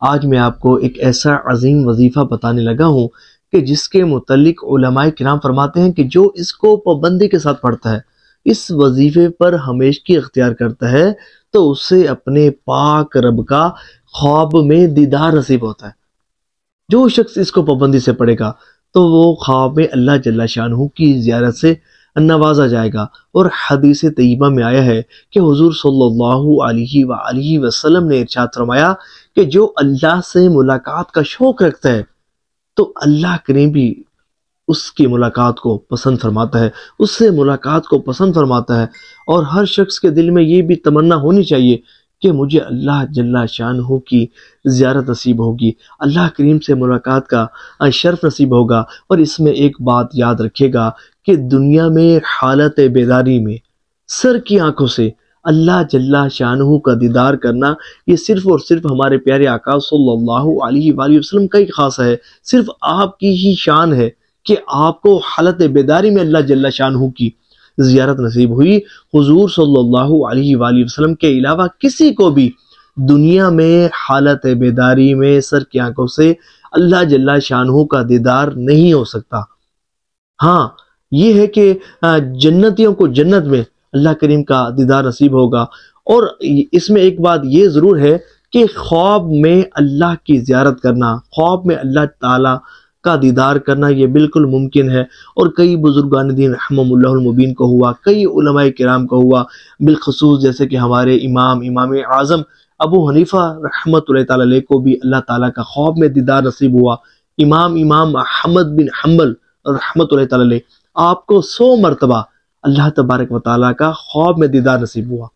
آج میں آپ کو ایک ایسا عظیم وظیفہ بتانے لگا ہوں کہ جس کے متعلق علماء کرام فرماتے ہیں کہ جو اس کو پابندی کے ساتھ پڑھتا ہے، اس وظیفے پر ہمیشگی اختیار کرتا ہے، تو اسے اپنے پاک رب کا خواب میں دیدار نصیب ہوتا ہے۔ جو شخص اس کو پابندی سے پڑھے گا تو وہ خواب میں اللہ جل شانہ کی زیارت سے نوازا جائے گا۔ اور حدیث طیبہ میں آیا ہے کہ حضور صلی اللہ علیہ وآلہ وسلم نے ارشاد فرمایا کہ جو اللہ سے ملاقات کا شوق رکھتا ہے تو اللہ کریم بھی اس کی ملاقات کو پسند فرماتا ہے، اس سے ملاقات کو پسند فرماتا ہے۔ اور ہر شخص کے دل میں یہ بھی تمنا ہونی چاہیے کہ مجھے اللہ جل شانہ کی زیارت نصیب ہوگی، اللہ کریم سے ملاقات کا شرف نصیب ہوگا۔ اور اس میں ایک بات یاد رکھے گا کہ دنیا میں حالت بیداری میں سر کی آنکھوں سے اللہ جل شانہ کا دیدار کرنا، یہ صرف اور صرف ہمارے پیارے آقا صلی اللہ علیہ وآلہ وسلم کا ہی خاص ہے، صرف آپ کی ہی شان ہے کہ آپ کو حالت بیداری میں اللہ جل شانہ کی زیارت نصیب ہوئی۔ حضور صلی اللہ علیہ وآلہ وسلم کے علاوہ کسی کو بھی دنیا میں حالت بیداری میں سر کی آنکھوں سے اللہ جل شانہ کا دیدار نہیں ہو سکتا۔ ہاں، یہ ہے کہ جنتیوں کو جنت میں اللہ کریم کا دیدار نصیب ہوگا۔ اور اس میں ایک بات یہ ضرور ہے کہ خواب میں اللہ کی زیارت کرنا، خواب میں اللہ تعالی کا دیدار کرنا، یہ بالکل ممکن ہے۔ اور کئی بزرگان دین رحمہم اللہ المبین کو ہوا، کئی علماء کرام کو ہوا، بالخصوص جیسے کہ ہمارے امام اعظم ابو حنیفہ رحمۃ اللہ تعالی علیہ کو بھی اللہ تعالیٰ کا خواب میں دیدار نصیب ہوا۔ امام احمد بن حنبل رحمۃ اللہ تعالی علیہ، آپ کو 100 مرتبہ اللہ تبارک و تعالیٰ کا خواب میں دیدار نصیب ہوا۔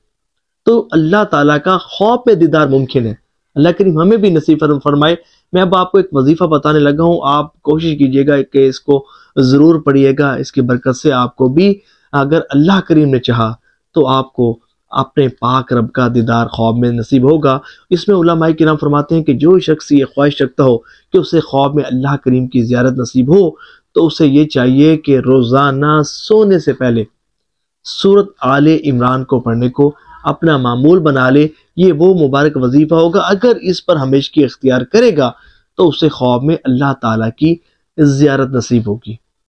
تو اللہ تعالیٰ کا خواب میں دیدار ممکن ہے، اللہ کریم ہمیں بھی نصیب فرمائے۔ میں اب آپ کو ایک وظیفہ بتانے لگا ہوں، آپ کوشش کیجئے گا کہ اس کو ضرور پڑھیے گا۔ اس کی برکت سے آپ کو بھی اگر اللہ کریم نے چاہا تو آپ کو اپنے پاک رب کا دیدار خواب میں نصیب ہوگا۔ اس میں علماء کرام فرماتے ہیں کہ جو شخص یہ خواہش رکھتا ہو کہ اسے خواب میں اللہ کریم کی زیارت نصیب ہو تو اسے یہ چاہیے کہ روزانہ سونے سے پہلے سورۃ آل عمران کو پڑھنے کو اپنا معمول بنا لے۔ یہ وہ مبارک وظیفہ ہوگا، اگر اس پر ہمیشگی اختیار کرے گا تو اسے خواب میں اللہ تعالیٰ کی زیارت نصیب ہوگی۔